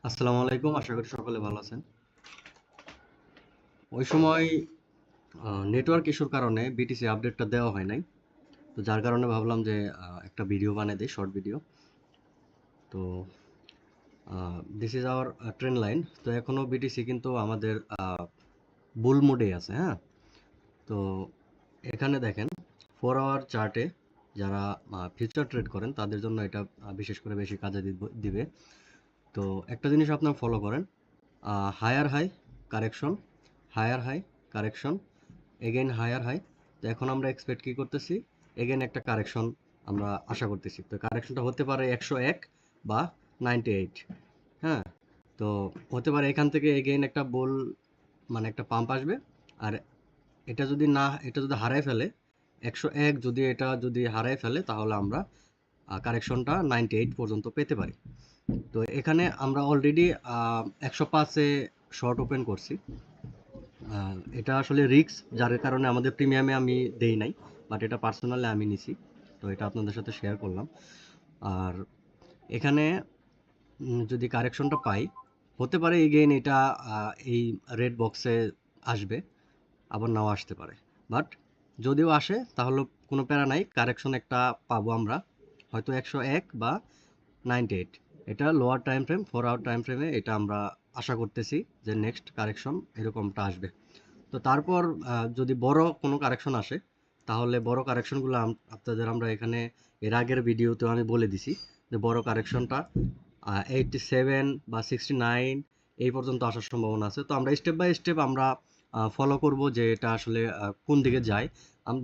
আসসালামু আলাইকুম। আশা করি সকলে ভালো আছেন। ওই সময় নেটওয়ার্ক ইস্যুর কারণে বিটিসি আপডেটটা দেওয়া হয় নাই। তো যার কারণে ভাবলাম যে একটা ভিডিও বানিয়ে দেই, শর্ট ভিডিও। তো this is our train line. তো এখনো বিটিসি কিন্তু আমাদের বুল মোডে আছে, হ্যাঁ? তো এখানে দেখেন 4 আওয়ার চার্টে যারা ফিউচার ট্রেড করেন তাদের জন্য এটা বিশেষ করে বেশি কাজে দিবে। তো একটা জিনিস আপনার ফলো করেন, higher high correction, higher high correction, again higher high. তো এখন আমরা এক্সপেক্ট কি করতেছি, এগেইন একটা কারেকশন আমরা আশা করতেছি। তো কারেকশনটা হতে পারে 101 বা 98, হ্যাঁ? তো হতে পারে এখান থেকে এগেইন একটা বুল, মানে একটা পাম্প আসবে। আর এটা যদি হারায় ফেলে, 101 যদি এটা যদি হারায় ফেলে, তাহলে আমরা কারেকশনটা 98 পর্যন্ত পেতে পারি। তো এখানে আমরা অলরেডি 105-এ শর্ট ওপেন করছি। এটা আসলে রিস্ক, যার কারণে আমাদের প্রিমিয়ামে আমি দেই নাই, বাট এটা পার্সোনালি আমি নিছি। তো এটা আপনাদের সাথে শেয়ার করলাম। আর এখানে যদি কারেকশনটা পাই, হতে পারে এগেইন এটা এই রেড বক্সে আসবে, আবার নাও আসতে পারে। বাট যদিও আসে তাহলে কোনো প্যারা নাই, কারেকশন একটা পাবো আমরা, হয়তো 101 বা 98। এটা lower time frame, 4 hour time ফ্রেমে এটা আমরা আশা করতেছি যে নেক্সট কারেকশন এরকমটা আসবে। তো তারপর যদি বড় কোনো কারেকশন আসে, তাহলে বড় কারেকশনগুলো আপনাদের আমরা এখানে এর আগের ভিডিওতেও আমি বলে দিছি যে বড় কারেকশনটা 87 বা 69 এই পর্যন্ত আসার সম্ভাবনা আছে। তো আমরা স্টেপ বাই স্টেপ আমরা ফলো করব যে এটা আসলে কোন দিকে যায়।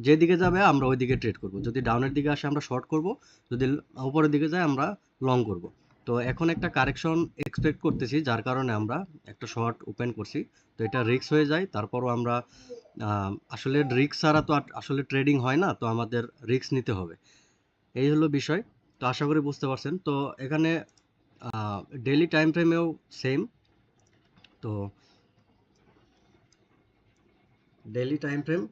যেদিকে যাবে আমরা ওই দিকে ট্রেড করব। যদি ডাউনের দিকে আসে আমরা শর্ট করব, যদি উপরের দিকে যায় আমরা লং করব। তো এখন একটা কারেকশন এক্সপেক্ট করতেছি, যার কারণে আমরা একটা শর্ট ওপেন করছি। তো এটা রিস্ক হয়ে যায়, তারপরও আমরা আসলে রিস্ক ছাড়া তো আর আসলে ট্রেডিং হয় না, তো আমাদের রিস্ক নিতে হবে। এই হলো বিষয়। তো আশা করি বুঝতে পারছেন। তো এখানে ডেইলি টাইম ফ্রেমেও সেম। তো ডেইলি টাইম ফ্রেম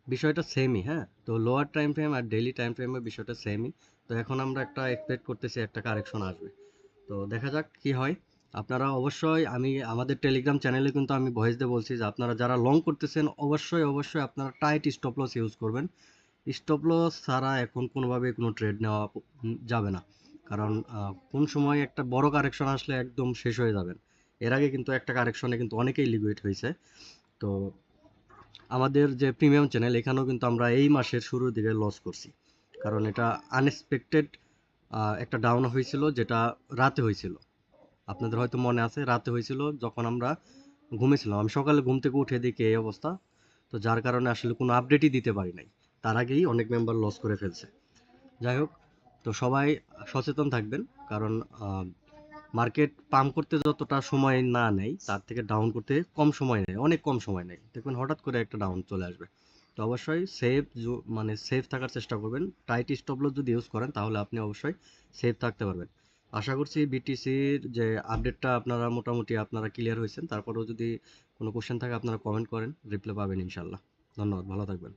বিষয়টা সেমই, হ্যাঁ? তো লোয়ার টাইম ফ্রেম আর ডেইলি টাইম ফ্রেমের বিষয়টা সেমই। তো এখন আমরা একটা এক্সপেক্ট করতেছি একটা কারেকশন আসবে। তো দেখা যাক কি হয়। আপনারা অবশ্যই, আমি আমাদের টেলিগ্রাম চ্যানেলে কিন্তু আমি ভয়েস দিয়ে বলছি যে আপনারা যারা লং করতেছেন অবশ্যই আপনারা টাইট স্টপ লস ইউজ করবেন। স্টপ লস ছাড়া এখন কোনোভাবে কোনো ট্রেড নেওয়া যাবে না। কারণ কোন সময় একটা বড় কারেকশন আসলে একদম শেষ হয়ে যাবেন। এর আগে কিন্তু একটা কারেকশনে কিন্তু অনেকেই লিকুইড হয়েছে। তো আমাদের যে প্রিমিয়াম চ্যানেল, এখানেও কিন্তু আমরা এই মাসের শুরুর দিকে লস করছি। কারণ এটা আনএক্সপেক্টেড একটা ডাউন হয়েছিল, যেটা রাতে হয়েছিল। আপনাদের হয়তো মনে আছে, রাতে হয়েছিল যখন আমরা ঘুমেছিলাম। আমি সকালে ঘুম থেকে উঠে দেখি এই অবস্থা। তো যার কারণে আসলে কোনো আপডেটই দিতে পারি নাই। তার আগেই অনেক মেম্বার লস করে ফেলছে। যাই হোক, তো সবাই সচেতন থাকবেন। কারণ মার্কেট পাম্প করতে যতটা সময় না নেয়, তার থেকে ডাউন করতে কম সময় নেয়, অনেক কম সময় নেয়। দেখবেন হঠাৎ করে একটা ডাউন চলে আসবে। তো অবশ্যই মানে সেফ থাকার চেষ্টা করবেন। টাইট স্টপ লস যদি ইউজ করেন তাহলে আপনি অবশ্যই সেফ থাকতে পারবেন। আশা করছি বিটিসির যে আপডেটটা আপনারা মোটামুটি আপনারা ক্লিয়ার হয়েছেন। তারপরেও যদি কোনো কোশ্চেন থাকে আপনারা কমেন্ট করেন, রিপ্লাই পাবেন ইনশাল্লাহ। ধন্যবাদ, ভালো থাকবেন।